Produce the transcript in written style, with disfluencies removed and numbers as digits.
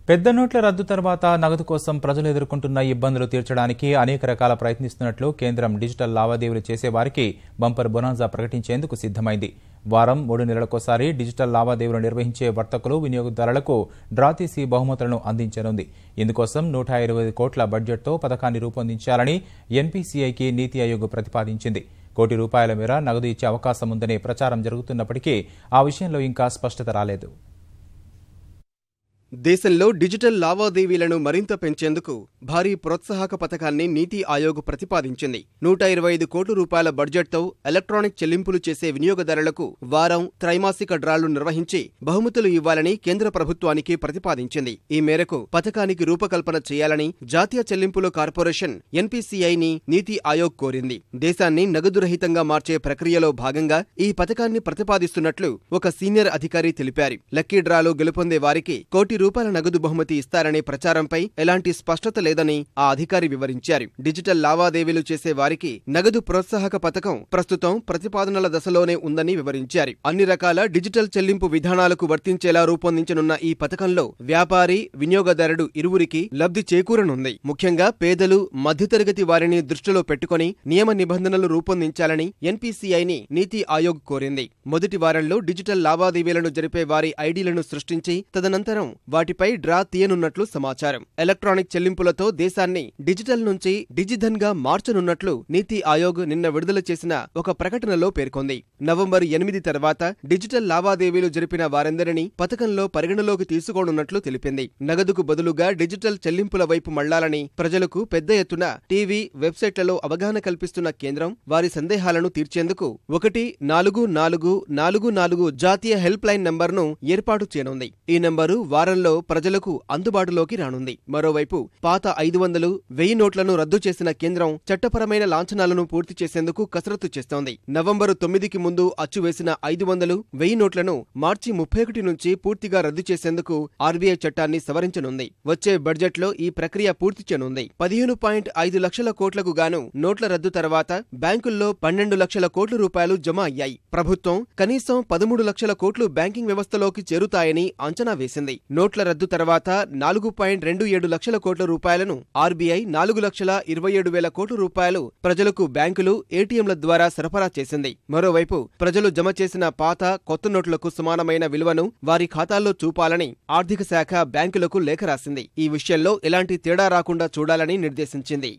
పెద్ద నోట్ల రద్దు తర్వాత నగదు కోసం ప్రజలు ఎదుర్కొంటున్న ఇబ్బందులు తీర్చడానికి అనేక రకాల ప్రయత్నిస్తున్నట్లు కేంద్రం డిజిటల్ లావాదేవీలు చేసేవారికి బంపర్ బొనాన్సా ప్రకటించేందుకు సిద్ధమైంది. వారం 3 నెలలకోసారి డిజిటల్ లావాదేవీలు నిర్వహించే వర్తకులు వినియోగదారులకు డ్రా తీసి బహుమతులను అందించనుంది. ఇందుకోసం 125 కోట్ల బడ్జెట్తో పథకాన్ని రూపొందించాలని ఎన్పీసీఐకి నీతి ఆయోగ్ ప్రతిపాదించింది. కోటి రూపాయల మేర నగదు ఇచ్చే అవకాశం ఉందనే ప్రచారం జరుగుతున్నప్పటికీ ఆ విషయంలో ఇంకా స్పష్టత రాలేదు. దేశంలో డిజిటల్ లావాదేవీలను మరింత పెంచేందుకు భారీ ప్రోత్సాహక పథకాన్ని నీతి ఆయోగ్ ప్రతిపాదించింది. 125 కోట్ల రూపాయల బడ్జెట్తో ఎలక్ట్రానిక్ చెల్లింపులు చేసే వినియోగదారులకు వారం, త్రైమాసిక డ్రాలు నిర్వహించి బహుమతులు ఇవ్వాలని కేంద్ర ప్రభుత్వానికి ప్రతిపాదించింది. ఈ మేరకు పథకానికి రూపకల్పన చేయాలని జాతీయ చెల్లింపుల కార్పొరేషన్ ఎన్పీసీఐని నీతి ఆయోగ్ కోరింది. దేశాన్ని నగదురహితంగా మార్చే ప్రక్రియలో భాగంగా ఈ పథకాన్ని ప్రతిపాదిస్తున్నట్లు ఒక సీనియర్ అధికారి తెలిపారు. లక్కీ డ్రాలో గెలుపొందే వారికి కోటి రూపాయల నగదు బహుమతి ఇస్తారనే ప్రచారంపై ఎలాంటి స్పష్టత లేదని ఆ అధికారి వివరించారు. డిజిటల్ లావాదేవీలు చేసే వారికి నగదు ప్రోత్సాహక పథకం ప్రస్తుతం ప్రతిపాదనల దశలోనే ఉందని వివరించారు. అన్ని రకాల డిజిటల్ చెల్లింపు విధానాలకు వర్తించేలా రూపొందించనున్న ఈ పథకంలో వ్యాపారి, వినియోగదారుడు ఇరువురికి లబ్ధి చేకూరనుంది. ముఖ్యంగా పేదలు, మధ్యతరగతి వారిని దృష్టిలో పెట్టుకుని నియమ నిబంధనలు రూపొందించాలని ఎన్పీసీఐని నీతి ఆయోగ్ కోరింది. మొదటి వారంలో డిజిటల్ లావాదేవీలను జరిపే వారి ఐడీలను సృష్టించి తదనంతరం వాటిపై డ్రా తీయనున్నట్లు సమాచారం. ఎలక్ట్రానిక్ చెల్లింపులతో దేశాన్ని డిజిటల్ నుంచి డిజిధన్ గా మార్చనున్నట్లు నీతి ఆయోగ్ నిన్న విడుదల చేసిన ఒక ప్రకటనలో పేర్కొంది. నవంబర్ 8 తర్వాత డిజిటల్ లావాదేవీలు జరిపిన వారందరినీ పథకంలో పరిగణలోకి తీసుకోనున్నట్లు తెలిపింది. నగదుకు బదులుగా డిజిటల్ చెల్లింపుల వైపు మళ్లాలని ప్రజలకు పెద్ద ఎత్తున టీవీ, వెబ్సైట్లలో అవగాహన కల్పిస్తున్న కేంద్రం వారి సందేహాలను తీర్చేందుకు 144444 జాతీయ హెల్ప్ లైన్ నంబర్ను ఏర్పాటు చేయనుంది. ఈ నంబరు వారంలో ప్రజలకు అందుబాటులోకి రానుంది. మరోవైపు పాత 500, 1000 నోట్లను రద్దు చేసిన కేంద్రం చట్టపరమైన లాంఛనాలను పూర్తి చేసేందుకు కసరత్తు చేస్తోంది. నవంబరు 9కి ముందు అచ్చువేసిన 500, 1000 నోట్లను మార్చి 31 నుంచి పూర్తిగా రద్దు చేసేందుకు ఆర్బీఐ చట్టాన్ని సవరించనుంది. వచ్చే బడ్జెట్లో ఈ ప్రక్రియ పూర్తి చేయనుంది. 15.5 లక్షల కోట్లకు గాను నోట్ల రద్దు తర్వాత బ్యాంకుల్లో 12 లక్షల కోట్ల రూపాయలు జమ అయ్యాయి. ప్రభుత్వం కనీసం 13 లక్షల కోట్లు బ్యాంకింగ్ వ్యవస్థలోకి చేరుతాయని అంచనా వేసింది. నోట్ల రద్దు తర్వాత 4.27 లక్షల కోట్ల రూపాయలను ఆర్బీఐ 4,27,000 కోట్ల రూపాయలు ప్రజలకు బ్యాంకులు, ఏటీఎంల ద్వారా సరఫరా చేసింది. మరోవైపు ప్రజలు జమ చేసిన పాత, కొత్త నోట్లకు సమానమైన విలువను వారి ఖాతాల్లో చూపాలని ఆర్థిక శాఖ బ్యాంకులకు లేఖ రాసింది. ఈ విషయంలో ఎలాంటి తేడా రాకుండా చూడాలని నిర్దేశించింది.